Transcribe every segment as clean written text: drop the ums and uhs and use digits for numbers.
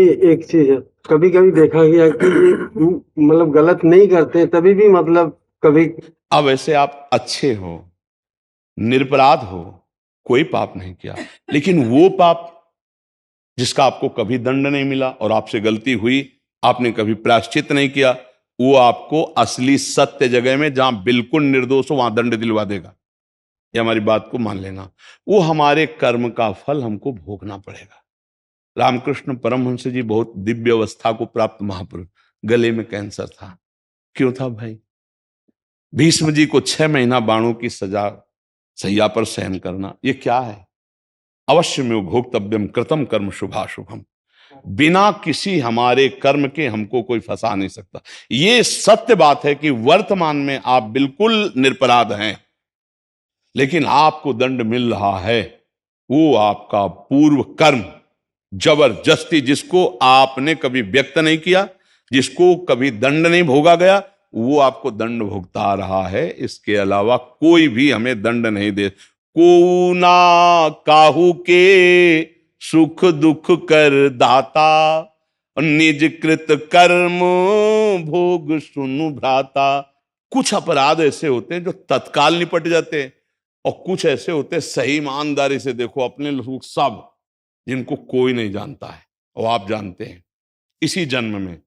भी एक चीज है, कभी कभी देखा गया कि मतलब गलत नहीं करते तभी भी मतलब कभी। अब ऐसे आप अच्छे हो, निरपराध हो, कोई पाप नहीं किया, लेकिन वो पाप जिसका आपको कभी दंड नहीं मिला और आपसे गलती हुई, आपने कभी प्रायश्चित नहीं किया, वो आपको असली सत्य जगह में जहां बिल्कुल निर्दोष हो वहां दंड दिलवा देगा। ये हमारी बात को मान लेना। वो हमारे कर्म का फल हमको भोगना पड़ेगा। रामकृष्ण परमहंस जी बहुत दिव्य अवस्था को प्राप्त महापुरुष, गले में कैंसर था। क्यों था भाई? भीष्म जी को 6 महीना बाणों की सजा सैया पर सहन करना, ये क्या है? अवश्य में भोक्तव्यम कृतम कर्म शुभाशुभम। बिना किसी हमारे कर्म के हमको कोई फंसा नहीं सकता। ये सत्य बात है कि वर्तमान में आप बिल्कुल निरपराध हैं, लेकिन आपको दंड मिल रहा है वो आपका पूर्व कर्म, जबरदस्ती, जिसको आपने कभी व्यक्त नहीं किया, जिसको कभी दंड नहीं भोगा गया, वो आपको दंड भुगता रहा है। इसके अलावा कोई भी हमें दंड नहीं दे। को ना काहू के सुख दुख कर दाता, निज कृत कर्म भोग सुनु भ्राता। कुछ अपराध ऐसे होते हैं जो तत्काल निपट जाते हैं, और कुछ ऐसे होते हैं सही ईमानदारी से देखो अपने लोग सब, जिनको कोई नहीं जानता है और आप जानते हैं। इसी जन्म में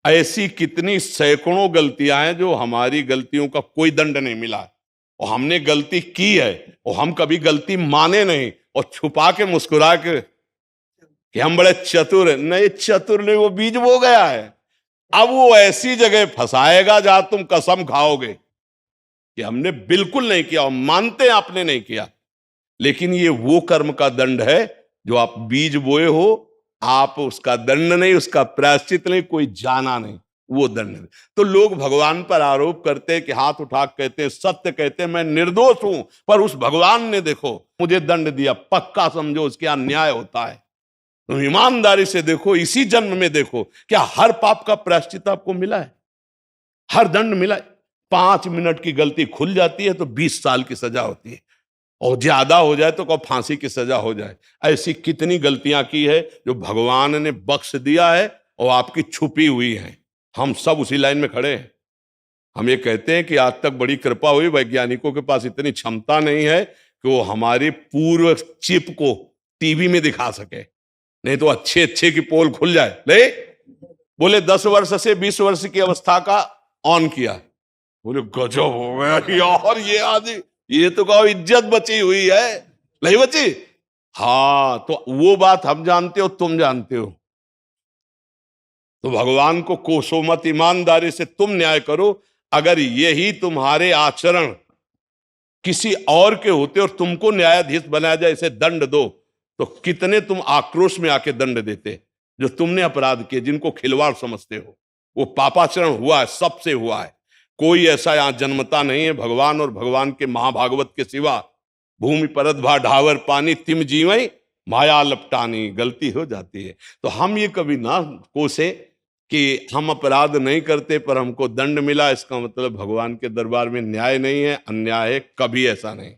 ऐसी कितनी सैकड़ों गलतियां हैं जो हमारी गलतियों का कोई दंड नहीं मिला है, और हमने गलती की है और हम कभी गलती माने नहीं और छुपा के मुस्कुरा के कि हम बड़े चतुर हैं। नहीं, चतुर नहीं, वो बीज बो गया है। अब वो ऐसी जगह फंसाएगा जहां तुम कसम खाओगे कि हमने बिल्कुल नहीं किया, और मानते हैं आपने नहीं किया, लेकिन ये वो कर्म का दंड है जो आप बीज बोए हो। आप उसका दंड नहीं, उसका प्रायश्चित नहीं, कोई जाना नहीं, वो दंड है। तो लोग भगवान पर आरोप करते हैं कि हाथ उठा कहते हैं, सत्य कहते हैं मैं निर्दोष हूं, पर उस भगवान ने देखो मुझे दंड दिया, पक्का समझो उसके यहां न्याय होता है। तो ईमानदारी से देखो, इसी जन्म में देखो, क्या हर पाप का प्रायश्चित आपको मिला है? हर दंड मिला है? 5 मिनट की गलती खुल जाती है तो 20 साल की सजा होती है, और ज्यादा हो जाए तो कब फांसी की सजा हो जाए। ऐसी कितनी गलतियां की है जो भगवान ने बख्श दिया है और आपकी छुपी हुई है। हम सब उसी लाइन में खड़े हैं। हम ये कहते हैं कि आज तक बड़ी कृपा हुई, वैज्ञानिकों के पास इतनी क्षमता नहीं है कि वो हमारी पूर्व चिप को टीवी में दिखा सके, नहीं तो अच्छे अच्छे की पोल खुल जाए। ले बोले 10 वर्ष से 20 वर्ष की अवस्था का ऑन किया, बोले गजब हो गया यार, ये आदमी, ये तो कहो इज्जत बची हुई है, नहीं बची? हाँ, तो वो बात हम जानते हो, तुम जानते हो। तो भगवान को कोसो मत, ईमानदारी से तुम न्याय करो। अगर यही तुम्हारे आचरण किसी और के होते और तुमको न्यायाधीश बनाया जाए, इसे दंड दो, तो कितने तुम आक्रोश में आके दंड देते। जो तुमने अपराध किए, जिनको खिलवाड़ समझते हो, वो पापाचरण हुआ है, सबसे हुआ है। कोई ऐसा यहां जन्मता नहीं है भगवान और भगवान के महाभागवत के सिवा। भूमि परत भा ढावर पानी तिम जीवई माया लपटानी, गलती हो जाती है। तो हम ये कभी ना कोसे कि हम अपराध नहीं करते पर हमको दंड मिला, इसका मतलब भगवान के दरबार में न्याय नहीं है, अन्याय है। कभी ऐसा नहीं।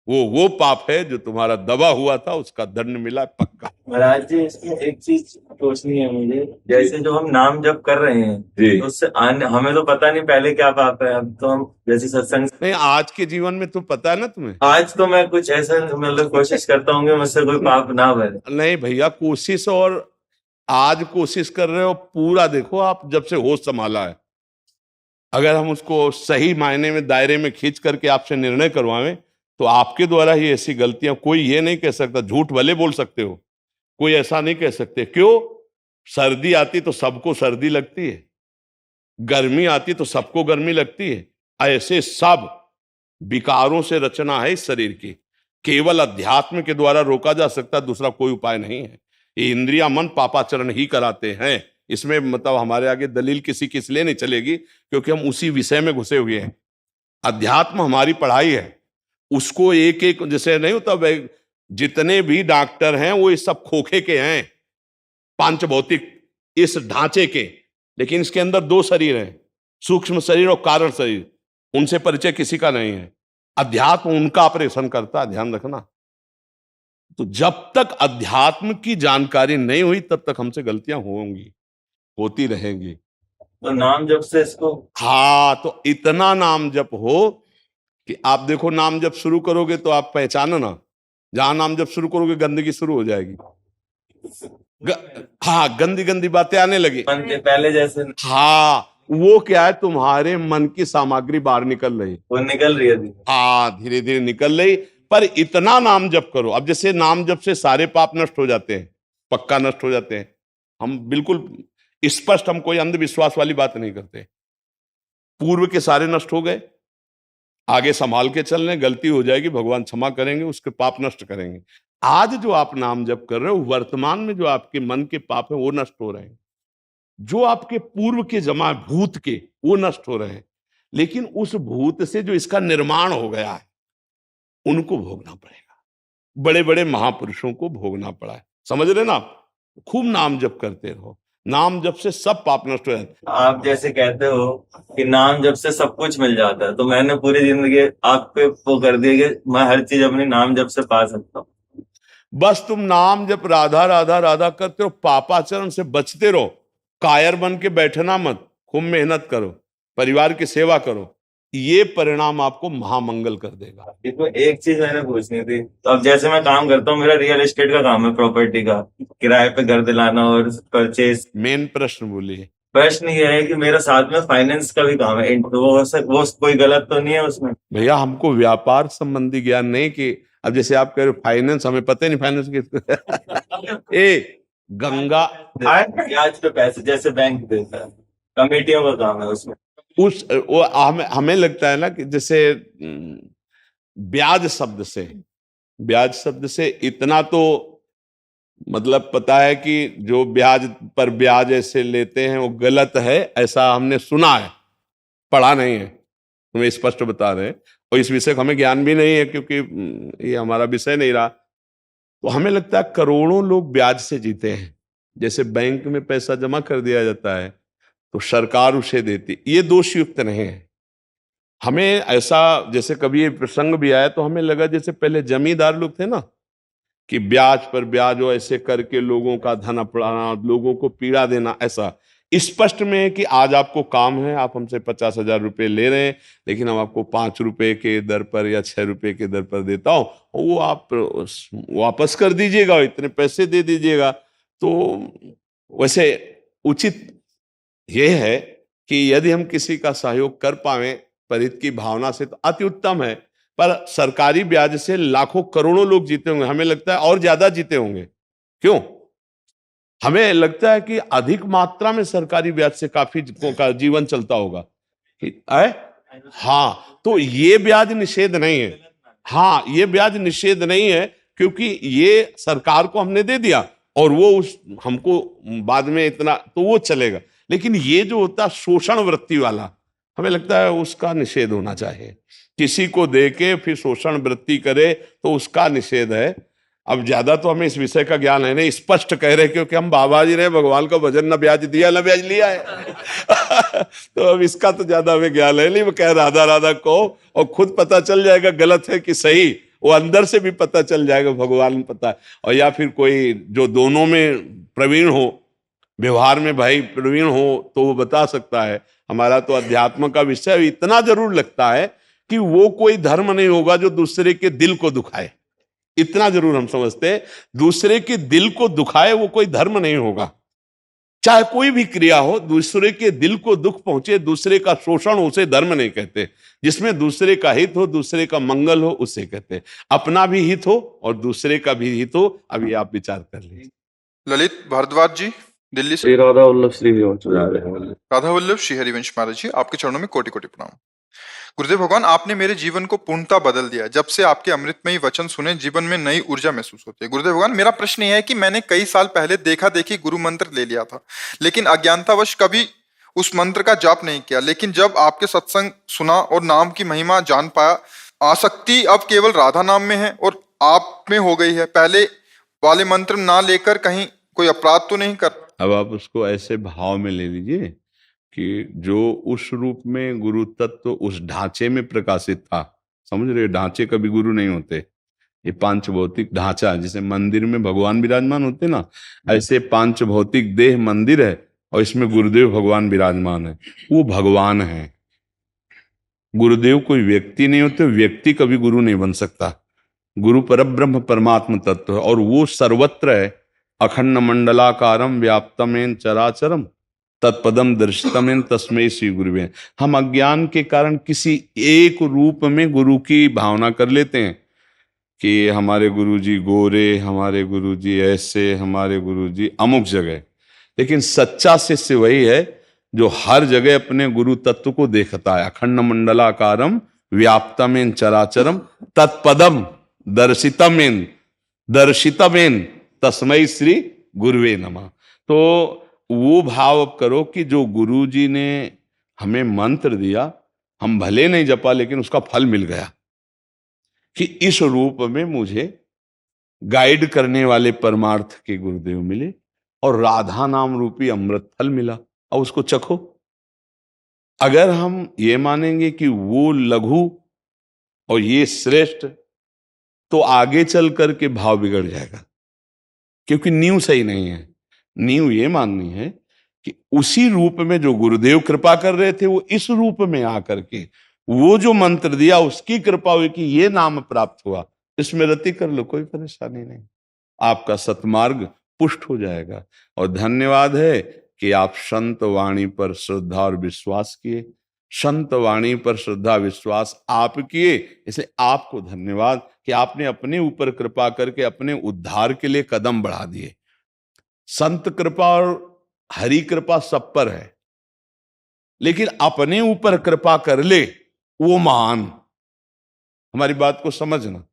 वो पाप है जो तुम्हारा दबा हुआ था, उसका दंड मिला पक्का। महाराज जी, इसमें एक चीज सोचनी है मुझे, जैसे जो हम नाम जप कर रहे हैं तो उससे हमें तो पता नहीं पहले क्या पाप है। अब तो हम जैसे सत्संग नहीं, आज के जीवन में तो पता है ना तुम्हें। आज तो मैं कुछ ऐसा मतलब कोशिश करता हूँ कि मुझसे कोई पाप ना बने। नहीं भैया, कोशिश, और आज कोशिश कर रहे हो पूरा। देखो आप जब से होश संभाला है, अगर हम उसको सही मायने में दायरे में खींच करके आपसे निर्णय करवाएं तो आपके द्वारा ही ऐसी गलतियां कोई ये नहीं कह सकता। झूठ भले बोल सकते हो, कोई ऐसा नहीं कह सकते। क्यों? सर्दी आती तो सबको सर्दी लगती है, गर्मी आती तो सबको गर्मी लगती है। ऐसे सब विकारों से रचना है इस शरीर की। केवल अध्यात्म के द्वारा रोका जा सकता, दूसरा कोई उपाय नहीं है। ये इंद्रिया मन पापाचरण ही कराते हैं। इसमें मतलब हमारे आगे दलील किसी की इसलिए नहीं चलेगी क्योंकि हम उसी विषय में घुसे हुए हैं। अध्यात्म हमारी पढ़ाई है, उसको एक एक, जैसे नहीं होता, जितने भी डॉक्टर हैं वो ये सब खोखे के हैं, पांच भौतिक इस ढांचे के, लेकिन इसके अंदर 2 शरीर हैं, सूक्ष्म शरीर और कारण शरीर। उनसे परिचय किसी का नहीं है। अध्यात्म उनका ऑपरेशन करता है, ध्यान रखना। तो जब तक अध्यात्म की जानकारी नहीं हुई तब तक हमसे गलतियां होंगी, होती रहेंगी। तो नाम जब से इसको हाँ, तो इतना नाम जप हो कि आप देखो, नाम जब शुरू करोगे तो आप पहचानो ना, जहां नाम जब शुरू करोगे गंदगी शुरू हो जाएगी। हाँ, गंदी गंदी बातें आने लगी। मन के पहले जैसे हाँ, वो क्या है, तुम्हारे मन की सामग्री बाहर निकल रही, वो निकल रही है अभी। हाँ, धीरे धीरे निकल रही। पर इतना नाम जप करो, अब जैसे नाम जप से सारे पाप नष्ट हो जाते हैं, पक्का नष्ट हो जाते हैं। हम बिल्कुल स्पष्ट, हम कोई अंधविश्वास वाली बात नहीं करते। पूर्व के सारे नष्ट हो गए, आगे संभाल के चल रहे, गलती हो जाएगी भगवान क्षमा करेंगे, उसके पाप नष्ट करेंगे। आज जो आप नाम जप कर रहे हो, वर्तमान में जो आपके मन के पाप है वो नष्ट हो रहे हैं, जो आपके पूर्व के जमा भूत के वो नष्ट हो रहे हैं। लेकिन उस भूत से जो इसका निर्माण हो गया है उनको भोगना पड़ेगा, बड़े बड़े महापुरुषों को भोगना पड़ा है, समझ रहे ना आप? खूब नाम जप करते रहो, नाम जप से सब पाप नष्ट हो जाते हैं। आप जैसे कहते हो कि नाम जब से सब कुछ मिल जाता है, तो मैंने पूरी जिंदगी आप पे वो कर दिया कि मैं हर चीज अपनी नाम जब से पा सकता हूँ। बस तुम नाम जप राधा राधा राधा करते रहो, पापाचरण से बचते रहो, कायर बन के बैठना मत, खूब मेहनत करो, परिवार की सेवा करो, ये परिणाम आपको महामंगल कर देगा। इसमें एक चीज मैंने पूछनी थी। तो अब जैसे मैं काम करता हूँ, मेरा रियल एस्टेट का काम है, प्रॉपर्टी का किराए पे घर दिलाना और परचेज। मेन प्रश्न बोलिए। प्रश्न ये है कि मेरा साथ में फाइनेंस का भी काम है, तो वो कोई गलत तो नहीं है उसमें? भैया, हमको व्यापार संबंधी ज्ञान नहीं कि अब जैसे आप कह रहे हो फाइनेंस, हमें पता ही नहीं फाइनेंस की ए गंगा ब्याज पे पैसे जैसे बैंक देता है, कमेटियों का काम है उसमें। उस वो हमें लगता है ना कि जैसे ब्याज शब्द से, ब्याज शब्द से इतना तो मतलब पता है कि जो ब्याज पर ब्याज ऐसे लेते हैं वो गलत है, ऐसा हमने सुना है, पढ़ा नहीं है, तुम्हें स्पष्ट बता रहे हैं। और इस विषय का हमें ज्ञान भी नहीं है क्योंकि ये हमारा विषय नहीं रहा। तो हमें लगता है करोड़ों लोग ब्याज से जीते हैं, जैसे बैंक में पैसा जमा कर दिया जाता है तो सरकार उसे देती, ये दोषयुक्त नहीं है। हमें ऐसा, जैसे कभी ये प्रसंग भी आया तो हमें लगा जैसे पहले जमींदार लोग थे ना, कि ब्याज पर ब्याज हो ऐसे करके लोगों का धन अपड़ाना, लोगों को पीड़ा देना, ऐसा। स्पष्ट में है कि आज आपको काम है, आप हमसे 50,000 रुपए ले रहे हैं, लेकिन हम आपको 5 रुपए के दर पर या 6 रुपए के दर पर देता हूं, और वो आप वापस कर दीजिएगा, इतने पैसे दे दीजिएगा। तो वैसे उचित ये है कि यदि हम किसी का सहयोग कर पाए परित की भावना से तो अति उत्तम है। पर सरकारी ब्याज से लाखों करोड़ों लोग जीते होंगे, हमें लगता है और ज्यादा जीते होंगे। क्यों? हमें लगता है कि अधिक मात्रा में सरकारी ब्याज से काफी का जीवन चलता होगा। हाँ, तो ये ब्याज निषेध नहीं है। हाँ, ये ब्याज निषेध नहीं है, क्योंकि ये सरकार को हमने दे दिया और वो उस हमको बाद में इतना, तो वो चलेगा। लेकिन ये जो होता है शोषण वृत्ति वाला, हमें लगता है उसका निषेध होना चाहिए। किसी को दे के फिर शोषण वृत्ति करे तो उसका निषेध है। अब ज्यादा तो हमें इस विषय का ज्ञान है नहीं, स्पष्ट कह रहे क्योंकि हम बाबा जी ने भगवान का भजन न ब्याज दिया न ब्याज लिया है तो अब इसका तो ज्यादा हमें ज्ञान है नहीं। वो कह राधा राधा को, और खुद पता चल जाएगा गलत है कि सही, वो अंदर से भी पता चल जाएगा, भगवान पता है। और या फिर कोई जो दोनों में प्रवीण हो, व्यवहार में भाई प्रवीण हो, तो वो बता सकता है। हमारा तो अध्यात्म का विषय इतना जरूर लगता है कि वो कोई धर्म नहीं होगा जो दूसरे के दिल को दुखाए, इतना जरूर हम समझते हैं। दूसरे के दिल को दुखाए वो कोई धर्म नहीं होगा। चाहे कोई भी क्रिया हो, दूसरे के दिल को दुख पहुंचे, दूसरे का शोषण हो, उसे धर्म नहीं कहते। जिसमें दूसरे का हित हो, दूसरे का मंगल हो, उसे कहते हैं। अपना भी हित हो और दूसरे का भी हित हो। अभी आप विचार कर लीजिए। ललित भारद्वाज जी, दिल्ली से। श्री राधा वल्लभ श्री राधा वल्लभ श्री हरिवंश महाराज जी, आपके चरणों में कोटि कोटि प्रणाम। गुरुदेव भगवान, आपने मेरे जीवन को पूर्णता बदल दिया। जब से आपके अमृतमयी वचन सुने, जीवन में नई ऊर्जा महसूस होती है। गुरुदेव भगवान, मेरा प्रश्न यह है कि मैंने कई साल पहले देखा देखी गुरु मंत्र ले लिया था, लेकिन अज्ञानतावश कभी उस मंत्र का जाप नहीं किया। लेकिन जब आपके सत्संग सुना और नाम की महिमा जान पाया, आसक्ति अब केवल राधा नाम में है और आप में हो गई है। पहले वाले मंत्र ना लेकर कहीं कोई अपराध तो नहीं कर? अब आप उसको ऐसे भाव में ले लीजिए कि जो उस रूप में गुरु तत्व उस ढांचे में प्रकाशित था, समझ रहे, ढांचे कभी गुरु नहीं होते, ये पांच भौतिक ढांचा, जैसे मंदिर में भगवान विराजमान होते ना, ऐसे पांच भौतिक देह मंदिर है और इसमें गुरुदेव भगवान विराजमान है। वो भगवान है। गुरुदेव कोई व्यक्ति नहीं होते, व्यक्ति कभी गुरु नहीं बन सकता। गुरु परब्रह्म परमात्म तत्व है और वो सर्वत्र है। अखंड मंडलाकारम व्याप्तमेन चराचरम तत्पदम दर्शितमेन तस्मै श्री गुरुवे। हम अज्ञान के कारण किसी एक रूप में गुरु की भावना कर लेते हैं कि हमारे गुरुजी गोरे, हमारे गुरुजी ऐसे, हमारे गुरुजी अमुक जगह। लेकिन सच्चा शिष्य वही है जो हर जगह अपने गुरु तत्व को देखता है। अखंड मंडलाकारम व्याप्तमेन चराचरम तत्पदम दर्शितमेन तस्मै श्री गुरुवे नमः। तो वो भाव करो कि जो गुरु जी ने हमें मंत्र दिया, हम भले नहीं जपा लेकिन उसका फल मिल गया, कि इस रूप में मुझे गाइड करने वाले परमार्थ के गुरुदेव मिले और राधा नाम रूपी अमृत फल मिला, और उसको चखो। अगर हम ये मानेंगे कि वो लघु और ये श्रेष्ठ, तो आगे चल करके भाव बिगड़ जाएगा, क्योंकि नींव सही नहीं है। नींव ये माननी है कि उसी रूप में जो गुरुदेव कृपा कर रहे थे, वो इस रूप में आकर के वो जो मंत्र दिया उसकी कृपा हुई कि ये नाम प्राप्त हुआ। स्मृति कर लो, कोई परेशानी नहीं, आपका सतमार्ग पुष्ट हो जाएगा। और धन्यवाद है कि आप संत वाणी पर श्रद्धा और विश्वास किए। संत वाणी पर श्रद्धा विश्वास आप किए, इसलिए आपको धन्यवाद कि आपने अपने ऊपर कृपा करके अपने उद्धार के लिए कदम बढ़ा दिए। संत कृपा और हरि कृपा सब पर है, लेकिन अपने ऊपर कृपा कर ले वो महान। हमारी बात को समझना।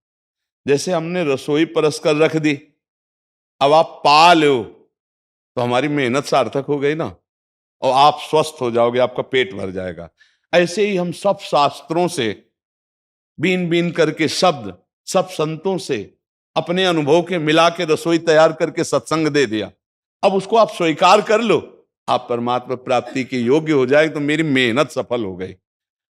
जैसे हमने रसोई परस कर रख दी, अब आप पा लो तो हमारी मेहनत सार्थक हो गई ना, और आप स्वस्थ हो जाओगे, आपका पेट भर जाएगा। ऐसे ही हम सब शास्त्रों से बीन बीन करके शब्द, सब संतों से अपने अनुभव के मिला के रसोई तैयार करके सत्संग दे दिया। अब उसको आप स्वीकार कर लो, आप परमात्मा प्राप्ति के योग्य हो जाए। तो मेरी मेहनत सफल हो गई,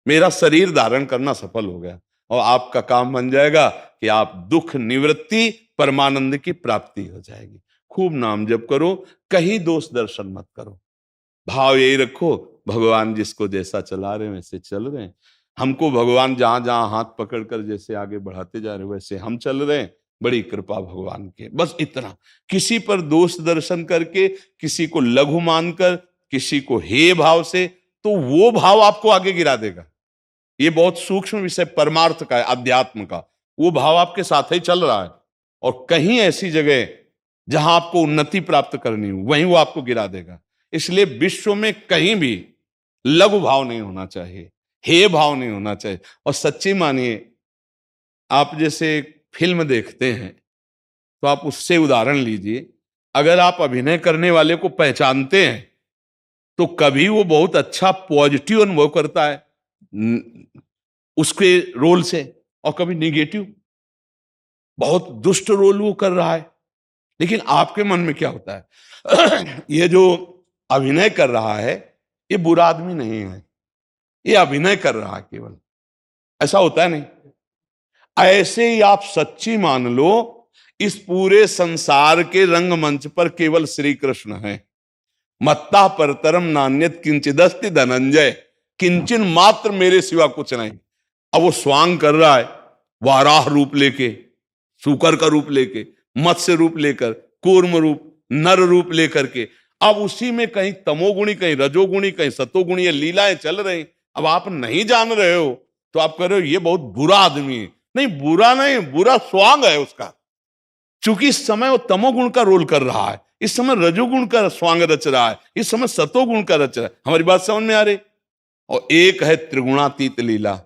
मेरा शरीर धारण करना सफल हो गया, और आपका काम बन जाएगा कि आप दुख निवृत्ति परमानंद की प्राप्ति हो जाएगी। खूब नाम जप करो, कहीं दोष दर्शन मत करो, भाव यही रखो भगवान जिसको जैसा चला रहे हैं वैसे चल रहे हैं। हमको भगवान जहां जहां हाथ पकड़कर जैसे आगे बढ़ाते जा रहे हैं वैसे हम चल रहे हैं। बड़ी कृपा भगवान के, बस इतना। किसी पर दोष दर्शन करके, किसी को लघु मानकर, किसी को हे भाव से, तो वो भाव आपको आगे गिरा देगा। ये बहुत सूक्ष्म विषय परमार्थ का है, अध्यात्म का। वो भाव आपके साथ ही चल रहा है, और कहीं ऐसी जगह जहां आपको उन्नति प्राप्त करनी हो वहीं वो आपको गिरा देगा। इसलिए विश्व में कहीं भी लघु भाव नहीं होना चाहिए, हे भाव नहीं होना चाहिए। और सच्ची मानिए, आप जैसे फिल्म देखते हैं तो आप उससे उदाहरण लीजिए। अगर आप अभिनय करने वाले को पहचानते हैं तो कभी वो बहुत अच्छा पॉजिटिव अनुभव करता है उसके रोल से, और कभी निगेटिव, बहुत दुष्ट रोल वो कर रहा है। लेकिन आपके मन में क्या होता है? ये जो अभिनय कर रहा है ये बुरा आदमी नहीं है, ये अभिनय कर रहा है केवल। ऐसा होता है नहीं। ऐसे ही आप सच्ची मान लो, इस पूरे संसार के रंगमंच पर केवल श्री कृष्ण है। मत्ता परतरम नान्यत किंचिदस्ति धनंजय, किंचन मात्र मेरे सिवा कुछ नहीं। अब वो स्वांग कर रहा है, वाराह रूप लेके, सूकर का रूप लेके, मत्स्य रूप लेकर, कूर्म रूप, नर रूप लेकर के। अब उसी में कहीं तमोगुणी, कहीं रजोगुणी, कहीं सतोगुणी, ये लीलाएं चल रही। अब आप नहीं जान रहे हो तो आप कह रहे हो ये बहुत बुरा आदमी है। नहीं, बुरा नहीं, बुरा स्वांग है उसका। चूंकि इस समय वो तमोगुण का रोल कर रहा है, इस समय रजोगुण का स्वांग रच रहा है, इस समय सतोगुण का रच रहा है। हमारी बात समझ में आ रही? और एक है त्रिगुणातीत लीला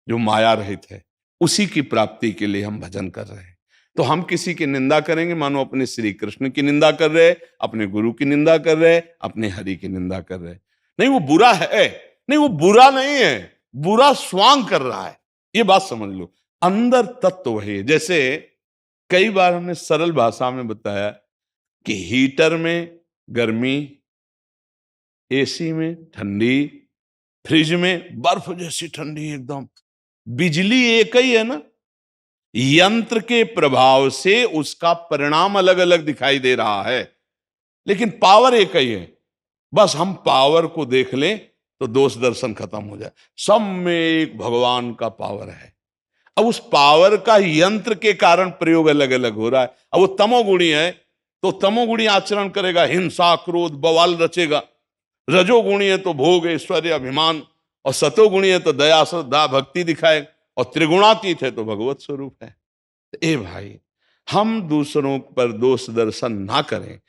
जो माया रहित है, उसी की प्राप्ति के लिए हम भजन कर रहे हैं। तो हम किसी की निंदा करेंगे, मानो अपने श्री कृष्ण की निंदा कर रहे, अपने गुरु की निंदा कर रहे, अपने हरि की निंदा कर रहे। नहीं, वो बुरा है, नहीं वो बुरा नहीं है, बुरा स्वांग कर रहा है। ये बात समझ लो, अंदर तत्व वही है। जैसे कई बार हमने सरल भाषा में बताया कि हीटर में गर्मी, एसी में ठंडी, फ्रिज में बर्फ जैसी ठंडी एकदम। बिजली एक ही है ना, यंत्र के प्रभाव से उसका परिणाम अलग अलग दिखाई दे रहा है, लेकिन पावर एक ही है। बस हम पावर को देख लें तो दोष दर्शन खत्म हो जाए। सब में एक भगवान का पावर है। अब उस पावर का यंत्र के कारण प्रयोग अलग अलग हो रहा है। अब वो तमोगुणी है तो तमोगुणी आचरण करेगा, हिंसा क्रोध बवाल रचेगा। रजोगुणी है तो भोग ऐश्वर्य अभिमान, और सतोगुणी है तो दया श्रद्धा भक्ति दिखाए, और त्रिगुणातीत है तो भगवत स्वरूप है। ए भाई, हम दूसरों पर दोष दर्शन ना करें,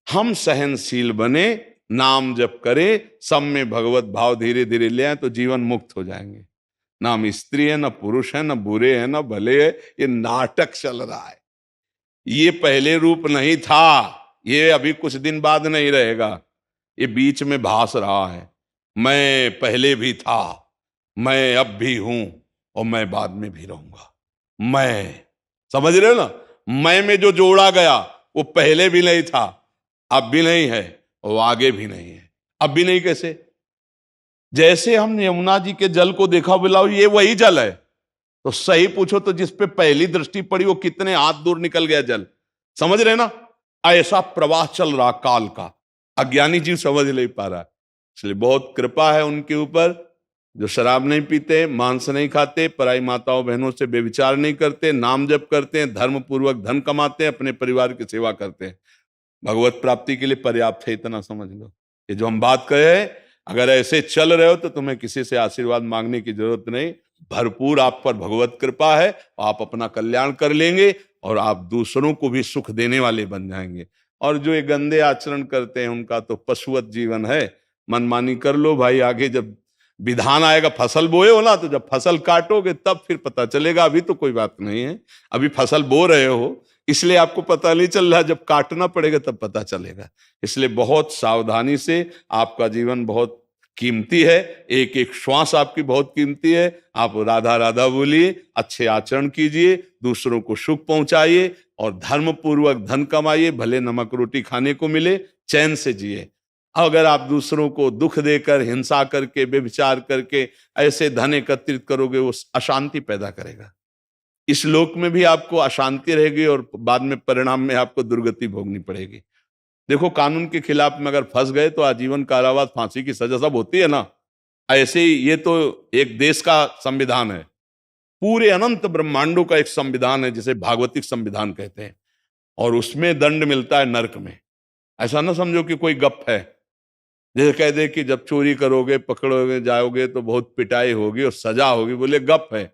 हम सहनशील बने, नाम जप करें, सब में भगवत भाव धीरे धीरे ले आए तो जीवन मुक्त हो जाएंगे। ना हम स्त्री है, ना पुरुष है, ना बुरे हैं, ना भले है। ये नाटक चल रहा है। ये पहले रूप नहीं था, ये अभी कुछ दिन बाद नहीं रहेगा। ये बीच में भास रहा है। मैं पहले भी था, मैं अब भी हूं, और मैं बाद में भी रहूंगा। मैं, समझ रहे हो ना? मैं में जो जोड़ा गया वो पहले भी नहीं था, अब भी नहीं है, और आगे भी नहीं है। अब भी नहीं कैसे? जैसे हम यमुना जी के जल को देखा, बोला ये वही जल है, तो सही पूछो तो जिस पे पहली दृष्टि पड़ी वो कितने हाथ दूर निकल गया जल। समझ रहे ना? ऐसा प्रवाह चल रहा काल का, अज्ञानी जीव समझ नहीं पा रहा। इसलिए बहुत कृपा है उनके ऊपर जो शराब नहीं पीते, मांस नहीं खाते, पराई माताओं बहनों से बेविचार नहीं करते, नाम जप करते हैं, धर्म पूर्वक धन कमाते हैं, अपने परिवार की सेवा करते हैं। भगवत प्राप्ति के लिए पर्याप्त है, इतना समझ लो। ये जो हम बात कहे, अगर ऐसे चल रहे हो तो तुम्हें किसी से आशीर्वाद मांगने की जरूरत नहीं। भरपूर आप पर भगवत कृपा है, आप अपना कल्याण कर लेंगे और आप दूसरों को भी सुख देने वाले बन जाएंगे। और जो ये गंदे आचरण करते हैं उनका तो पशुवत जीवन है। मनमानी कर लो भाई, आगे जब विधान आएगा, फसल बोए हो ना, तो जब फसल काटोगे तब फिर पता चलेगा। अभी तो कोई बात नहीं है, अभी फसल बो रहे हो इसलिए आपको पता नहीं चल रहा, जब काटना पड़ेगा तब पता चलेगा। इसलिए बहुत सावधानी से, आपका जीवन बहुत कीमती है, एक एक श्वास आपकी बहुत कीमती है। आप राधा राधा बोलिए, अच्छे आचरण कीजिए, दूसरों को सुख पहुंचाइए, और धर्म पूर्वक धन कमाइए, भले नमक रोटी खाने को मिले, चैन से जिए। अगर आप दूसरों को दुख देकर, हिंसा करके, बेविचार करके ऐसे धन एकत्रित करोगे, वो अशांति पैदा करेगा। इस लोक में भी आपको अशांति रहेगी और बाद में परिणाम में आपको दुर्गति भोगनी पड़ेगी। देखो, कानून के खिलाफ में अगर फंस गए तो आजीवन कारावास, फांसी की सजा सब होती है ना। ऐसे ही ये तो एक देश का संविधान है, पूरे अनंत ब्रह्मांडों का एक संविधान है जिसे भागवतिक संविधान कहते हैं, और उसमें दंड मिलता है नरक में। ऐसा ना समझो कि कोई गप है, जैसे कह दे कि जब चोरी करोगे, पकड़ोगे, जाओगे तो बहुत पिटाई होगी और सजा होगी, बोले गप है।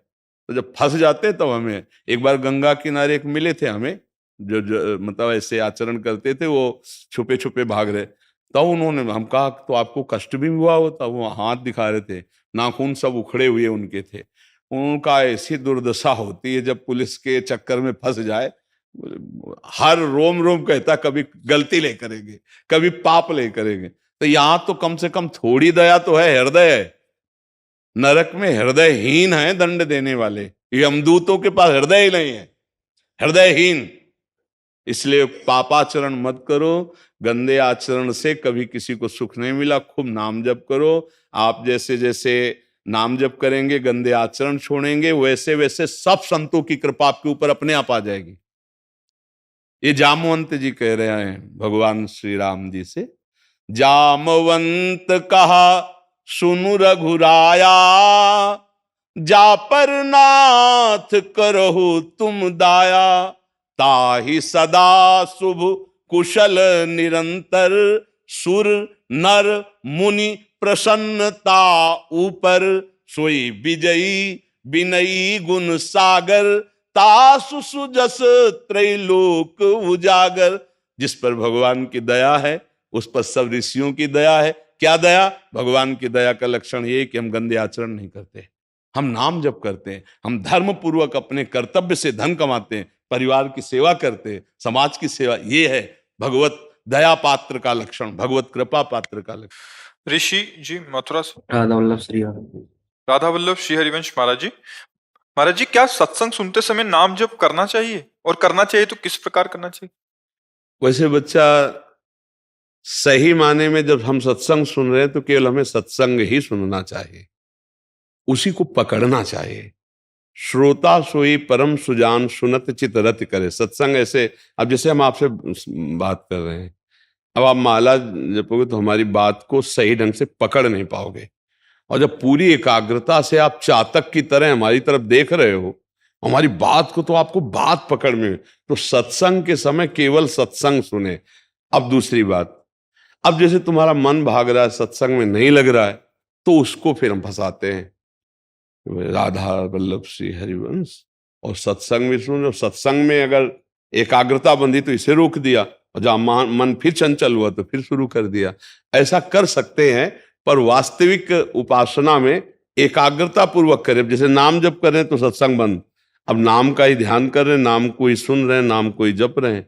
तो जब फंस जाते तब हमें, एक बार गंगा किनारे एक मिले थे हमें, जो मतलब ऐसे आचरण करते थे, वो छुपे छुपे भाग रहे। तब उन्होंने, हम कहा तो आपको कष्ट भी हुआ होता? वो हाथ दिखा रहे थे, नाखून सब उखड़े हुए उनके थे। उनका ऐसी दुर्दशा होती है जब पुलिस के चक्कर में फंस जाए, हर रोम रोम कहता कभी गलती नहीं करेंगे, कभी पाप नहीं करेंगे। तो यहां तो कम से कम थोड़ी दया तो है, हृदय है। नरक में हृदयहीन है दंड देने वाले, यमदूतों के पास हृदय ही नहीं है, हृदयहीन। इसलिए पापाचरण मत करो, गंदे आचरण से कभी किसी को सुख नहीं मिला। खूब नाम जप करो। आप जैसे जैसे नाम जप करेंगे, गंदे आचरण छोड़ेंगे, वैसे वैसे सब संतों की कृपा आपके ऊपर अपने आप आ जाएगी। ये जामवंत जी कह रहे हैं भगवान श्री राम जी से, जामवंत कहा सुनु रघुराया, जा पर नाथ करहु तुम दाया, ताहि सदा शुभ कुशल निरंतर, सुर नर मुनि प्रसन्नता ऊपर, सोई विजयी विनयी गुण सागर, तासु सुजस त्रैलोक उजागर। जिस पर भगवान की दया है उस पर सब ऋषियों की दया है। क्या दया? भगवान की दया का लक्षण ये कि हम गंदे आचरण नहीं करते, हम नाम जप करते हैं, हम धर्म पूर्वक अपने कर्तव्य से धन कमाते हैं, परिवार की सेवा करते हैं, समाज की सेवा। ये है भगवत दया पात्र का लक्षण, भगवत कृपा पात्र का लक्षण। ऋषि जी मथुरा से राधा वल्लभ श्री राधा वल्लभ श्री हरिवंश महाराज जी, महाराज जी क्या सत्संग सुनते समय नाम जप करना चाहिए, और करना चाहिए तो किस प्रकार करना चाहिए? वैसे बच्चा, सही माने में जब हम सत्संग सुन रहे हैं तो केवल हमें सत्संग ही सुनना चाहिए, उसी को पकड़ना चाहिए। श्रोता सोई परम सुजान सुनत चित रति करे। सत्संग ऐसे, अब जैसे हम आपसे बात कर रहे हैं, अब आप माला जपोगे तो हमारी बात को सही ढंग से पकड़ नहीं पाओगे, और जब पूरी एकाग्रता से आप चातक की तरह हमारी तरफ देख रहे हो हमारी बात को, तो आपको बात पकड़ में, तो सत्संग के समय केवल सत्संग सुने। अब दूसरी बात, अब जैसे तुम्हारा मन भाग रहा है, सत्संग में नहीं लग रहा है, तो उसको फिर हम फंसाते हैं, राधा वल्लभ श्री हरिवंश, और सत्संग भी सुन, और सत्संग में अगर एकाग्रता बंधी तो इसे रोक दिया, और जब मन फिर चंचल हुआ तो फिर शुरू कर दिया। ऐसा कर सकते हैं, पर वास्तविक उपासना में एकाग्रता पूर्वक करें। जैसे नाम जप कर रहे हैं तो सत्संग बंद, अब नाम का ही ध्यान कर रहे हैं, नाम को ही सुन रहे हैं, नाम को ही जप रहे हैं।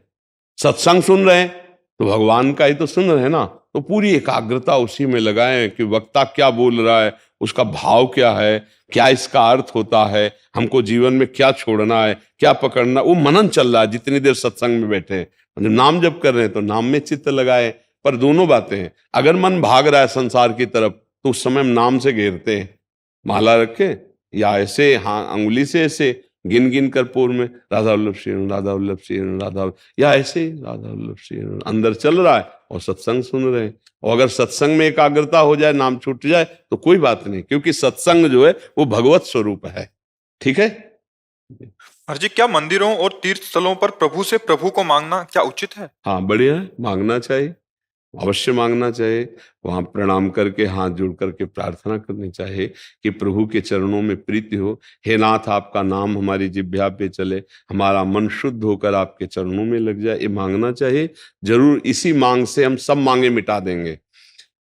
सत्संग सुन रहे हैं तो भगवान का ही तो सुन रहे हैं ना, तो पूरी एकाग्रता उसी में लगाएं कि वक्ता क्या बोल रहा है, उसका भाव क्या है, क्या इसका अर्थ होता है, हमको जीवन में क्या छोड़ना है, क्या पकड़ना, वो मनन चल रहा है जितनी देर सत्संग में बैठे हैं। जब नाम जप कर रहे हैं तो नाम में चित्त लगाए। पर दोनों बातें हैं, अगर मन भाग रहा है संसार की तरफ तो उस समय हम नाम से घेरते हैं, माला रखे या ऐसे हाँ अंगुली से ऐसे गिन गिन कर पूर में राधा वल्लभ श्री राधा वल्लभ श्री राधा, या ऐसे राधा वल्लभ श्री अंदर चल रहा है और सत्संग सुन रहे हैं। और अगर सत्संग में एकाग्रता हो जाए, नाम छूट जाए तो कोई बात नहीं, क्योंकि सत्संग जो है वो भगवत स्वरूप है। ठीक है हर जी, क्या मंदिरों और तीर्थ स्थलों पर प्रभु से प्रभु को मांगना क्या उचित है? हाँ, बढ़िया है, मांगना चाहिए, अवश्य मांगना चाहिए। वहां प्रणाम करके हाथ जोड़ करके प्रार्थना करनी चाहिए कि प्रभु के चरणों में प्रीति हो। हे नाथ, आपका नाम हमारी जिह्वा पे चले, हमारा मन शुद्ध होकर आपके चरणों में लग जाए, ये मांगना चाहिए जरूर। इसी मांग से हम सब मांगे मिटा देंगे।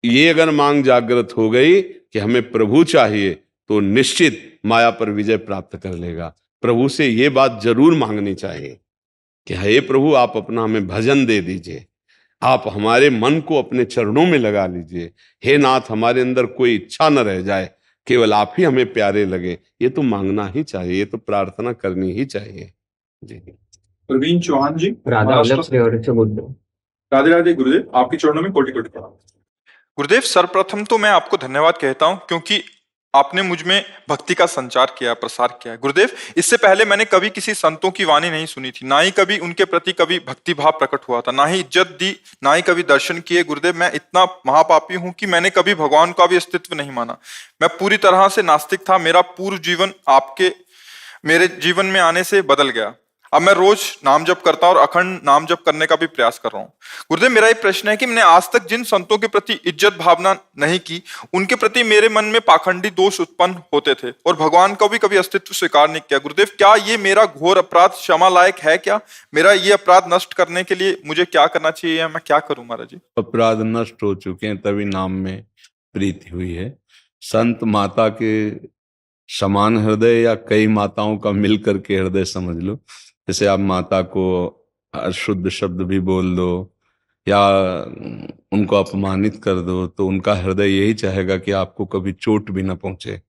ये अगर मांग जागृत हो गई कि हमें प्रभु चाहिए, तो निश्चित माया पर विजय प्राप्त कर लेगा। प्रभु से ये बात जरूर मांगनी चाहिए कि हे प्रभु, आप अपना हमें भजन दे दीजिए, आप हमारे मन को अपने चरणों में लगा लीजिए। हे नाथ, हमारे अंदर कोई इच्छा न रह जाए, केवल आप ही हमें प्यारे लगे। ये तो मांगना ही चाहिए, ये तो प्रार्थना करनी ही चाहिए। जी। प्रवीण चौहान जी, राधा वल्लभ श्री राधे राधे गुरुदेव, आपके चरणों में कोटि कोटि प्रणाम। गुरुदेव, सर्वप्रथम तो मैं आपको धन्यवाद कहता हूं, क्योंकि आपने मुझ में भक्ति का संचार किया, प्रसार किया है। गुरुदेव, इससे पहले मैंने कभी किसी संतों की वाणी नहीं सुनी थी, ना ही कभी उनके प्रति कभी भक्ति भाव प्रकट हुआ था, ना ही इज्जत दी, ना ही कभी दर्शन किए। गुरुदेव, मैं इतना महापापी हूं कि मैंने कभी भगवान का भी अस्तित्व नहीं माना। मैं पूरी तरह से नास्तिक था। मेरा पूर्व जीवन आपके मेरे जीवन में आने से बदल गया। अब मैं रोज नाम जप करता हूं और अखंड नाम जप करने का भी प्रयास कर रहा हूं। गुरुदेव, मेरा ये प्रश्न है कि मैंने आज तक जिन संतों के प्रति इज्जत भावना नहीं की, उनके प्रति मेरे मन में पाखंडी दोष उत्पन्न होते थे और भगवान का भी कभी अस्तित्व स्वीकार नहीं किया। गुरुदेव, क्या ये मेरा घोर अपराध क्षमा लायक है? क्या मेरा ये अपराध नष्ट करने के लिए मुझे क्या करना चाहिए, या मैं क्या करूं महाराज जी? अपराध नष्ट हो चुके हैं, तभी नाम में प्रीति हुई है। संत माता के समान हृदय या कई माताओं का मिल करके हृदय समझ लो। जैसे आप माता को अशुद्ध शब्द भी बोल दो या उनको अपमानित कर दो, तो उनका हृदय यही चाहेगा कि आपको कभी चोट भी ना पहुंचे,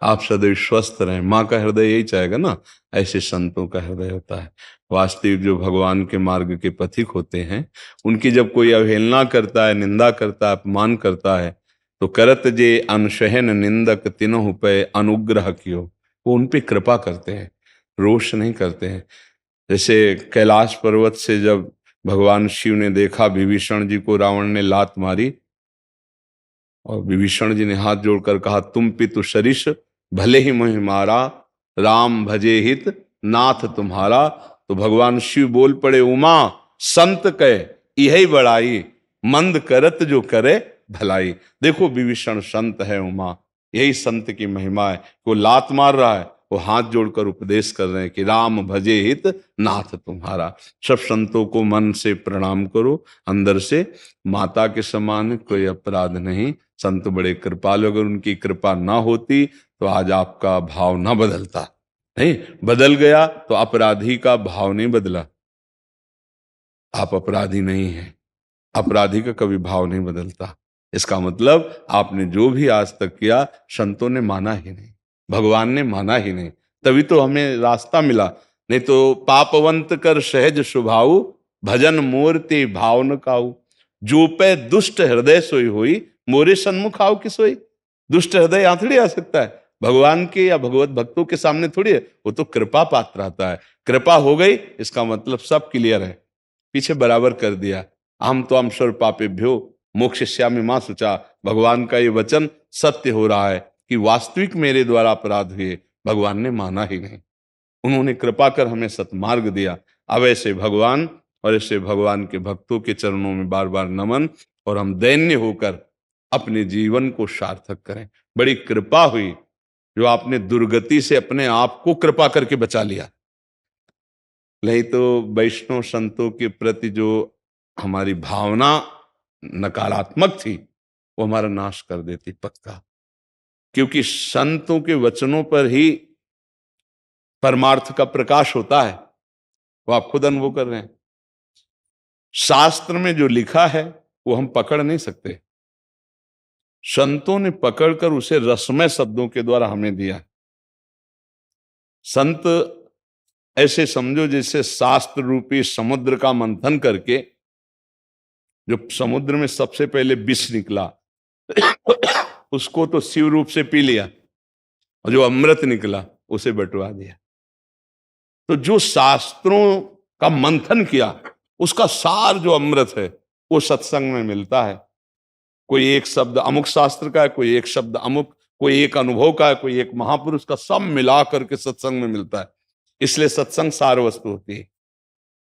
आप सदैव स्वस्थ रहें। माँ का हृदय यही चाहेगा ना। ऐसे संतों का हृदय होता है। वास्तविक जो भगवान के मार्ग के पथिक होते हैं, उनकी जब कोई अवहेलना करता है, निंदा करता है, अपमान करता है, तो करत जे अनशहन निंदक तिनहु पे अनुग्रह कियो, वो उन पे कृपा करते हैं, रोष नहीं करते हैं। जैसे कैलाश पर्वत से जब भगवान शिव ने देखा विभीषण जी को रावण ने लात मारी, और विभीषण जी ने हाथ जोड़कर कहा, तुम पितु सरिष भले ही मोहि मारा, राम भजे हित नाथ तुम्हारा। तो भगवान शिव बोल पड़े, उमा संत कह यही बड़ाई, मंद करत जो करे भलाई। देखो विभीषण संत है, उमा यही संत की महिमा है। वो लात मार रहा है, वो हाथ जोड़कर उपदेश कर रहे हैं कि राम भजे हित नाथ तुम्हारा। सब संतों को मन से प्रणाम करो, अंदर से। माता के समान कोई अपराध नहीं। संत बड़े कृपालु, अगर उनकी कृपा ना होती तो आज आपका भाव ना बदलता। नहीं बदल गया तो अपराधी का भाव नहीं बदला। आप अपराधी नहीं हैं, अपराधी का कभी भाव नहीं बदलता। इसका मतलब आपने जो भी आज तक किया, संतों ने माना ही नहीं, भगवान ने माना ही नहीं, तभी तो हमें रास्ता मिला। नहीं तो पापवंत कर सहज स्वभाव, भजन मूर्ति भाव न काऊ। जो पे दुष्ट हृदय सोई हुई, मोरे सन्मुख आओ कि सोई। दुष्ट हृदय यहाँ थोड़ी आ सकता है, भगवान के या भगवत भक्तों के सामने थोड़ी है, वो तो कृपा पात्र आता है। कृपा हो गई इसका मतलब सब क्लियर है, पीछे बराबर कर दिया। हम तो अमश्वर पापेभ्यो मोक्षयिष्यामि मां शुचा, भगवान का ये वचन सत्य हो रहा है कि वास्तविक मेरे द्वारा अपराध हुए, भगवान ने माना ही नहीं, उन्होंने कृपा कर हमें सत्मार्ग दिया। अब ऐसे भगवान और ऐसे भगवान के भक्तों के चरणों में बार बार नमन, और हम दैन्य होकर अपने जीवन को सार्थक करें। बड़ी कृपा हुई जो आपने दुर्गति से अपने आप को कृपा करके बचा लिया, नहीं तो वैष्णव संतों के प्रति जो हमारी भावना नकारात्मक थी वो हमारा नाश कर देती पक्का। क्योंकि संतों के वचनों पर ही परमार्थ का प्रकाश होता है, वो आप खुद अनुभव कर रहे हैं। शास्त्र में जो लिखा है वो हम पकड़ नहीं सकते, संतों ने पकड़कर उसे रसमय शब्दों के द्वारा हमें दिया। संत ऐसे समझो जैसे शास्त्र रूपी समुद्र का मंथन करके, जो समुद्र में सबसे पहले विष निकला उसको तो शिव रूप से पी लिया, और जो अमृत निकला उसे बंटवा दिया। तो जो शास्त्रों का मंथन किया उसका सार जो अमृत है वो सत्संग में मिलता है। कोई एक शब्द अमुक शास्त्र का है, कोई एक शब्द अमुक, कोई एक अनुभव का है, कोई एक महापुरुष का, सब मिला करके सत्संग में मिलता है। इसलिए सत्संग सार वस्तु होती है।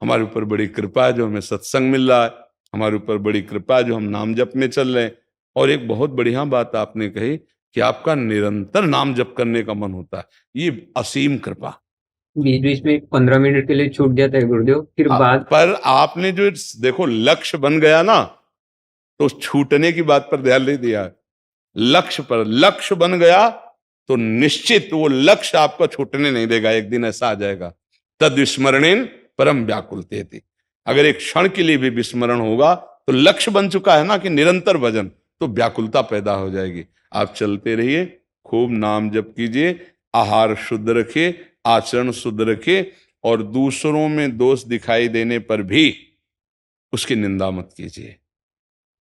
हमारे ऊपर बड़ी कृपा है जो हमें सत्संग मिल रहा है, हमारे ऊपर बड़ी कृपा है जो हम नाम जप में चल रहे हैं। और एक बहुत बढ़िया बात आपने कही कि आपका निरंतर नाम जप करने का मन होता है, ये असीम कृपा। बीच बीच में 15 मिनट के लिए छूट जाता है गुरुदेव, फिर बाद पर आपने जो देखो लक्ष्य बन गया ना, तो छूटने की बात पर ध्यान नहीं दिया। लक्ष्य पर लक्ष्य बन गया तो निश्चित वो लक्ष्य आपका छूटने नहीं देगा। एक दिन ऐसा आ जाएगा, तद विस्मरणेन परम व्याकुलतेति। अगर एक क्षण के लिए भी विस्मरण होगा तो लक्ष्य बन चुका है ना कि निरंतर भजन, तो व्याकुलता पैदा हो जाएगी। आप चलते रहिए, खूब नाम जप कीजिए, आहार शुद्ध रखिए, आचरण शुद्ध रखिए, और दूसरों में दोष दिखाई देने पर भी उसकी निंदा मत कीजिए।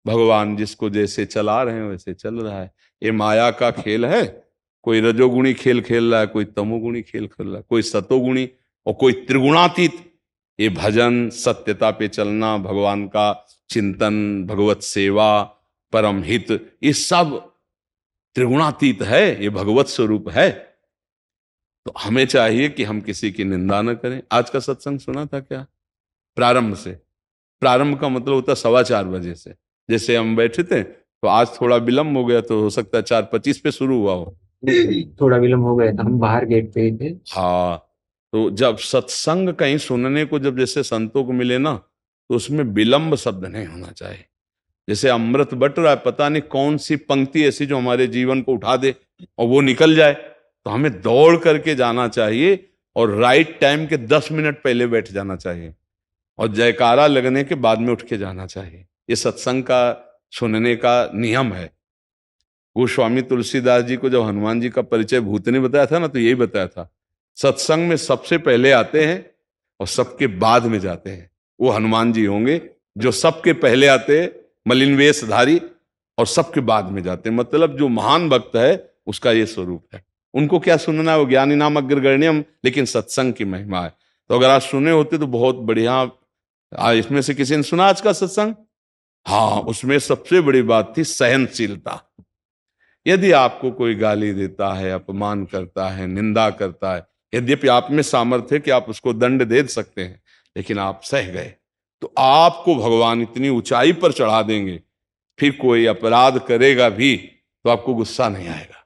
भगवान जिसको जैसे चला रहे हैं वैसे चल रहा है। ये माया का खेल है, कोई रजोगुणी खेल खेल रहा है, कोई तमोगुणी खेल खेल रहा है, कोई सतोगुणी और कोई त्रिगुणातीत। ये भजन, सत्यता पे चलना, भगवान का चिंतन, भगवत सेवा, परम हित, ये सब त्रिगुणातीत है, ये भगवत स्वरूप है। तो हमें चाहिए कि हम किसी की निंदा न करें। आज का सत्संग सुना था क्या? प्रारंभ से, प्रारंभ का मतलब होता 4:15 बजे से। जैसे हम बैठे थे तो आज थोड़ा विलम्ब हो गया, तो हो सकता है 4:25 पे शुरू हुआ हो। थोड़ा विलम्ब हो गया था, हम बाहर गेट पे ही थे। हाँ, तो जब सत्संग कहीं सुनने को जब जैसे संतों को मिले ना, तो उसमें विलंब शब्द नहीं होना चाहिए। जैसे अमृत बट रहा है, पता नहीं कौन सी पंक्ति ऐसी जो हमारे जीवन को उठा दे और वो निकल जाए, तो हमें दौड़ करके जाना चाहिए और राइट टाइम के 10 मिनट पहले बैठ जाना चाहिए, और जयकारा लगने के बाद में उठ के जाना चाहिए। ये सत्संग का सुनने का नियम है। गोस्वामी तुलसीदास जी को जब हनुमान जी का परिचय भूत ने बताया था ना, तो यही बताया था, सत्संग में सबसे पहले आते हैं और सबके बाद में जाते हैं। वो हनुमान जी होंगे जो सबके पहले आते हैं, मलिन वेशधारी, और सबके बाद में जाते हैं। मतलब जो महान भक्त है उसका ये स्वरूप है। उनको क्या सुनना है, वो ज्ञानी नाम अग्रगण्यम, लेकिन सत्संग की महिमा है। तो अगर आज सुने होते तो बहुत बढ़िया। इसमें से किसी ने सुना आज का सत्संग? हाँ, उसमें सबसे बड़ी बात थी सहनशीलता। यदि आपको कोई गाली देता है, अपमान करता है, निंदा करता है, यद्यपि आप में सामर्थ्य है कि आप उसको दंड दे सकते हैं, लेकिन आप सह गए, तो आपको भगवान इतनी ऊंचाई पर चढ़ा देंगे, फिर कोई अपराध करेगा भी तो आपको गुस्सा नहीं आएगा।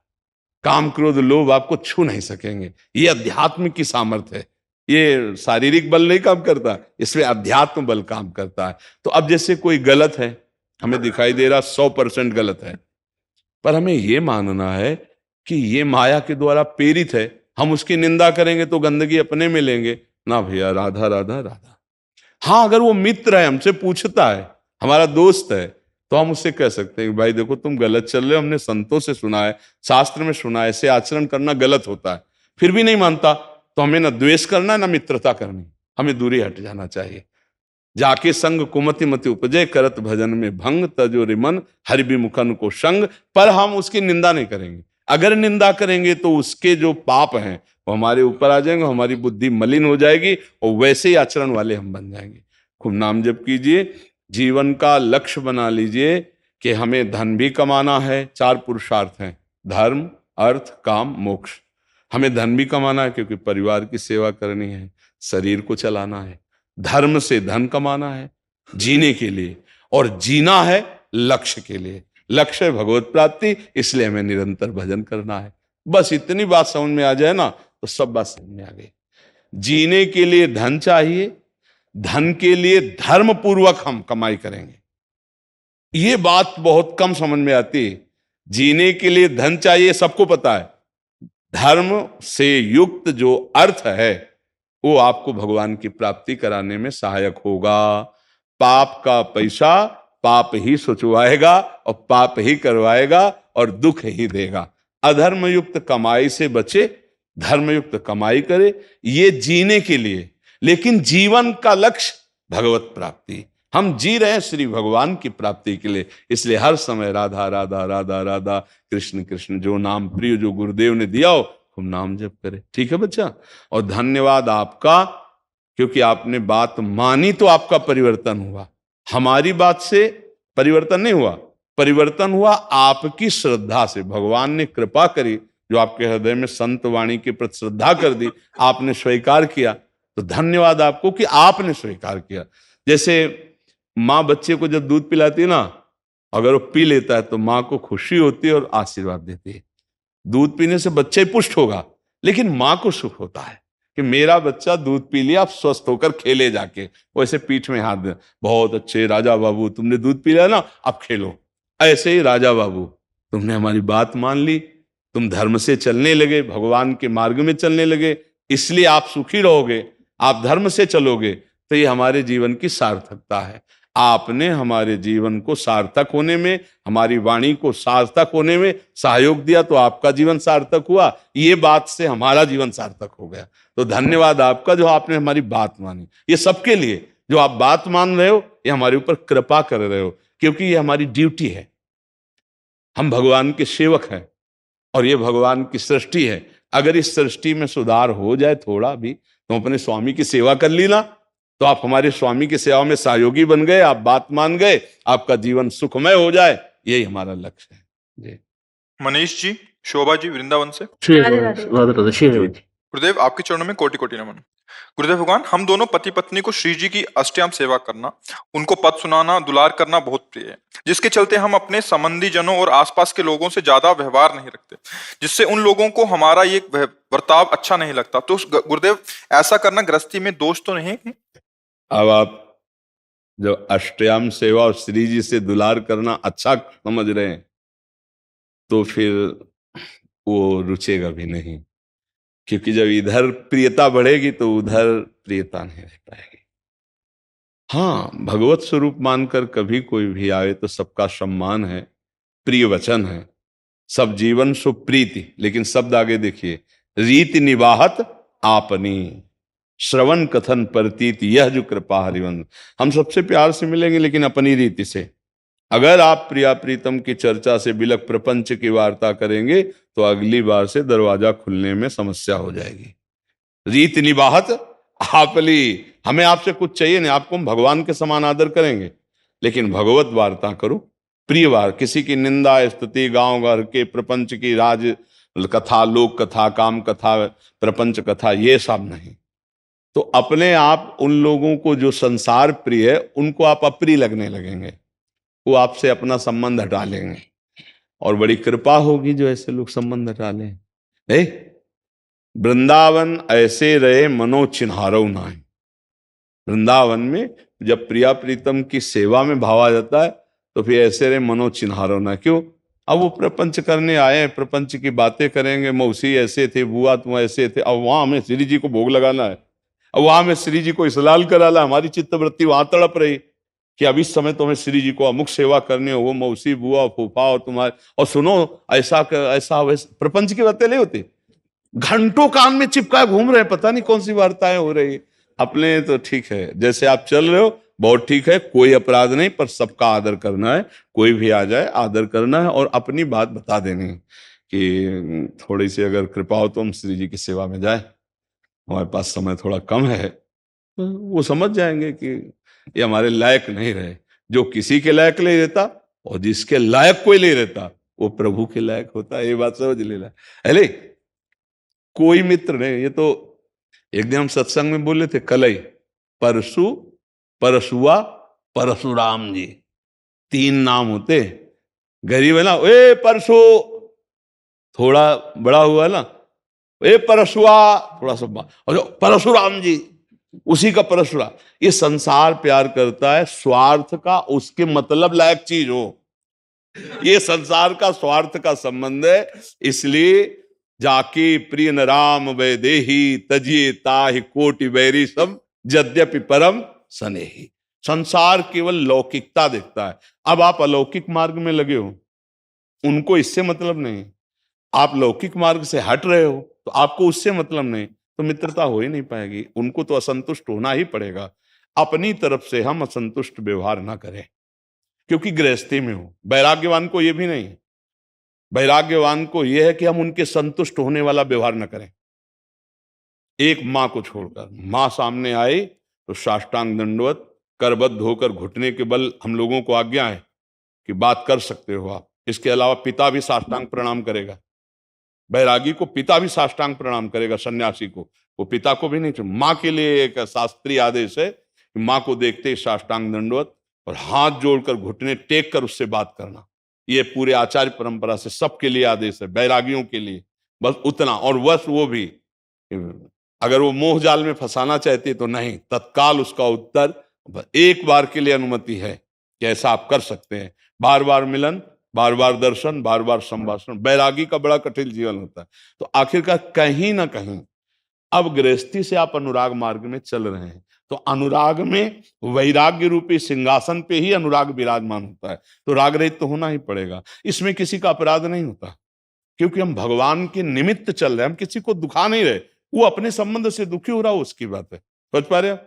काम क्रोध लोभ आपको छू नहीं सकेंगे। ये अध्यात्म की सामर्थ्य है। ये शारीरिक बल नहीं काम करता, इसमें अध्यात्म बल काम करता है। तो अब जैसे कोई गलत है, हमें दिखाई दे रहा 100% गलत है, पर हमें यह मानना है कि ये माया के द्वारा प्रेरित है। हम उसकी निंदा करेंगे तो गंदगी अपने में लेंगे ना। भैया, राधा राधा राधा। हाँ, अगर वो मित्र है, हमसे पूछता है, हमारा दोस्त है, तो हम उससे कह सकते हैं भाई देखो तुम गलत चल रहे हो, हमने संतों से सुना है, शास्त्र में सुना है, ऐसे आचरण करना गलत होता है। फिर भी नहीं मानता तो हमें ना द्वेष करना है ना मित्रता करनी, हमें दूरी हट जाना चाहिए। जाके संग कुमति मति उपजय, करत भजन में भंग, तजो रिमन हरि विमुखन को संग। पर हम उसकी निंदा नहीं करेंगे। अगर निंदा करेंगे तो उसके जो पाप हैं वो हमारे ऊपर आ जाएंगे, हमारी बुद्धि मलिन हो जाएगी और वैसे ही आचरण वाले हम बन जाएंगे। खूब नाम जप कीजिए, जीवन का लक्ष्य बना लीजिए कि हमें धन भी कमाना है। 4 पुरुषार्थ हैं, धर्म, अर्थ, काम, मोक्ष। हमें धन भी कमाना है क्योंकि परिवार की सेवा करनी है, शरीर को चलाना है। धर्म से धन कमाना है जीने के लिए, और जीना है लक्ष्य के लिए। लक्ष्य है भगवत प्राप्ति, इसलिए हमें निरंतर भजन करना है। बस इतनी बात समझ में आ जाए ना तो सब बात समझ में आ गई। जीने के लिए धन चाहिए, धन के लिए धर्म पूर्वक हम कमाई करेंगे। ये बात बहुत कम समझ में आती है। जीने के लिए धन चाहिए, सबको पता है। धर्म से युक्त जो अर्थ है वो आपको भगवान की प्राप्ति कराने में सहायक होगा। पाप का पैसा पाप ही सुचवाएगा और पाप ही करवाएगा और दुख ही देगा। अधर्म युक्त कमाई से बचे, धर्मयुक्त कमाई करे, ये जीने के लिए। लेकिन जीवन का लक्ष्य भगवत प्राप्ति। हम जी रहे हैं श्री भगवान की प्राप्ति के लिए, इसलिए हर समय राधा राधा राधा राधा, कृष्ण कृष्ण, जो नाम प्रिय जो गुरुदेव ने दिया हो खूब नाम जप करे। ठीक है बच्चा? और धन्यवाद आपका, क्योंकि आपने बात मानी तो आपका परिवर्तन हुआ। हमारी बात से परिवर्तन नहीं हुआ, परिवर्तन हुआ आपकी श्रद्धा से। भगवान ने कृपा करी, जो आपके हृदय में संत वाणी के प्रति श्रद्धा कर दी, आपने स्वीकार किया, तो धन्यवाद आपको कि आपने स्वीकार किया। जैसे माँ बच्चे को जब दूध पिलाती है ना, अगर वो पी लेता है तो माँ को खुशी होती है और आशीर्वाद देती है। दूध पीने से बच्चा ही पुष्ट होगा, लेकिन माँ को सुख होता है कि मेरा बच्चा दूध पी लिया, आप स्वस्थ होकर खेले जाके। वैसे पीठ में हाथ दे, बहुत अच्छे राजा बाबू, तुमने दूध पी लिया ना, अब खेलो। ऐसे ही राजा बाबू, तुमने हमारी बात मान ली, तुम धर्म से चलने लगे, भगवान के मार्ग में चलने लगे, इसलिए आप सुखी रहोगे। आप धर्म से चलोगे तो ये हमारे जीवन की सार्थकता है। आपने हमारे जीवन को सार्थक होने में, हमारी वाणी को सार्थक होने में सहयोग दिया, तो आपका जीवन सार्थक हुआ। ये बात से हमारा जीवन सार्थक हो गया। तो धन्यवाद आपका, जो आपने हमारी बात मानी। ये सबके लिए जो आप बात मान रहे हो, ये हमारे ऊपर कृपा कर रहे हो, क्योंकि ये हमारी ड्यूटी है। हम भगवान के सेवक हैं और ये भगवान की सृष्टि है। अगर इस सृष्टि में सुधार हो जाए थोड़ा भी, तो अपने स्वामी की सेवा कर ली ना, तो आप हमारे स्वामी की सेवा में सहयोगी बन गए, आप बात मान गए, आपका जीवन सुखमय हो जाए, यही हमारा लक्ष्य है जी। मनीष जी, शोभा जी, वृंदावन से। गुरुदेव, आपके चरणों में कोटि कोटि नमन। गुरुदेव भगवान, हम दोनों पति पत्नी को श्री जी की अष्टयाम सेवा करना, उनको पद सुनाना, दुलार करना बहुत प्रिय है, जिसके चलते हम अपने संबंधी जनों और आसपास के लोगों से ज्यादा व्यवहार नहीं रखते, जिससे उन लोगों को हमारा ये बर्ताव अच्छा नहीं लगता। तो गुरुदेव, ऐसा करना गृहस्थी में दोष तो नहीं? अब आप जब अष्टयाम सेवा और श्री जी से दुलार करना अच्छा समझ रहे हैं, तो फिर वो रुचेगा भी नहीं, क्योंकि जब इधर प्रियता बढ़ेगी तो उधर प्रियता नहीं रह पाएगी। हाँ, भगवत स्वरूप मानकर कभी कोई भी आए तो सबका सम्मान है, प्रिय वचन है, सब जीवन सुप्रीति। लेकिन शब्द आगे देखिए, रीति निवाहत आपनी, श्रवण कथन परतीत, यह जो कृपा हरिवंश। हम सबसे प्यार से मिलेंगे, लेकिन अपनी रीति से। अगर आप प्रिया प्रीतम की चर्चा से बिलक प्रपंच की वार्ता करेंगे तो अगली बार से दरवाजा खुलने में समस्या हो जाएगी। रीति निवाहत आपली, हमें आपसे कुछ चाहिए नहीं, आपको हम भगवान के समान आदर करेंगे, लेकिन भगवत वार्ता करो, प्रिय वार। किसी की निंदा स्तुति, गांव घर के प्रपंच की राज कथा, लोक कथा, काम कथा, प्रपंच कथा, ये सब नहीं। तो अपने आप उन लोगों को जो संसार प्रिय है, उनको आप अप्रिय लगने लगेंगे, वो आपसे अपना संबंध हटा लेंगे, और बड़ी कृपा होगी जो ऐसे लोग संबंध हटा लें। वृंदावन ऐसे रहे मनो चिन्हारो नाय। वृंदावन में जब प्रिया प्रीतम की सेवा में भाव आ जाता है तो फिर ऐसे रहे मनो चिन्हारो ना। क्यों? अब वो प्रपंच करने आए, प्रपंच की बातें करेंगे, मौसी ऐसे थे, बुआ तुम ऐसे थे, अब वहां हमें श्री जी को भोग लगाना है, अब वहां हमें श्री जी को इसलाल कराना, हमारी चित्तवृत्ति वहां तड़प रही कि अब इस समय तुम्हें श्री जी को अमुक सेवा करनी हो, वो मौसी बुआ फूफा और तुम्हारे, और सुनो ऐसा ऐसा वैसा, प्रपंच की बातें नहीं होती, घंटों कान में चिपकाए घूम रहे, पता नहीं कौन सी वार्ताएं हो रही। अपने तो ठीक है, जैसे आप चल रहे हो बहुत ठीक है, कोई अपराध नहीं, पर सबका आदर करना है, कोई भी आ जाए आदर करना है, और अपनी बात बता देनी है कि थोड़ी सी अगर कृपा हो तो हम श्री जी की सेवा में जाए, हमारे पास समय थोड़ा कम है। तो वो समझ जाएंगे कि ये हमारे लायक नहीं रहे। जो किसी के लायक नहीं रहता और जिसके लायक कोई नहीं रहता वो प्रभु के लायक होता है। ये बात समझ लेना। अरे कोई मित्र नहीं, ये तो एक दिन हम सत्संग में बोले थे कल ही, परशु, परशुआ, परशुराम जी, 3 नाम होते। गरीब है ना, ए परशु, थोड़ा बड़ा हुआ ना, ए परशुआ, थोड़ा सा, और परशुराम जी, उसी का परशुराम। ये संसार प्यार करता है स्वार्थ का, उसके मतलब लायक चीज हो। ये संसार का स्वार्थ का संबंध है। इसलिए जाके प्रिय न राम वै देही, तजिए ताहि कोटि बैरी सब, यद्यपि परम स्नेही। संसार केवल लौकिकता देखता है। अब आप अलौकिक मार्ग में लगे हो, उनको इससे मतलब नहीं। आप लौकिक मार्ग से हट रहे हो तो आपको उससे मतलब नहीं, तो मित्रता हो ही नहीं पाएगी। उनको तो असंतुष्ट होना ही पड़ेगा। अपनी तरफ से हम असंतुष्ट व्यवहार ना करें, क्योंकि गृहस्थी में हो। वैराग्यवान को यह भी नहीं, वैराग्यवान को यह है कि हम उनके संतुष्ट होने वाला व्यवहार न करें। एक माँ को छोड़कर, माँ सामने आई तो साष्टांग दंडवत, करबद्ध होकर घुटने के बल हम लोगों को आज्ञा है कि बात कर सकते हो आप। इसके अलावा पिता भी साष्टांग प्रणाम करेगा। बैरागी को पिता भी साष्टांग प्रणाम करेगा, सन्यासी को वो पिता को भी नहीं। माँ के लिए एक शास्त्रीय आदेश है कि माँ को देखते ही साष्टांग दंडवत और हाथ जोड़कर घुटने टेक कर उससे बात करना। ये पूरे आचार्य परंपरा से सबके लिए आदेश है, बैरागियों के लिए बस उतना। और बस वो भी अगर वो मोह जाल में फंसाना चाहती तो नहीं, तत्काल उसका उत्तर एक बार के लिए अनुमति है कि ऐसा आप कर सकते हैं। बार बार मिलन, बार बार दर्शन, बार बार संभाषण। बैरागी का बड़ा कठिन जीवन होता है। तो आखिरकार कहीं ना कहीं अब गृहस्थी से आप अनुराग मार्ग में चल रहे हैं, तो अनुराग में वैराग्य रूपी सिंहासन पे ही अनुराग विराजमान होता है। तो राग रहित तो होना ही पड़ेगा। इसमें किसी का अपराध नहीं होता, क्योंकि हम भगवान के निमित्त चल रहे हैं, हम किसी को दुखा नहीं रहे। वो अपने संबंध से दुखी हो रहा हो, उसकी बात है। समझ पा रहे हो?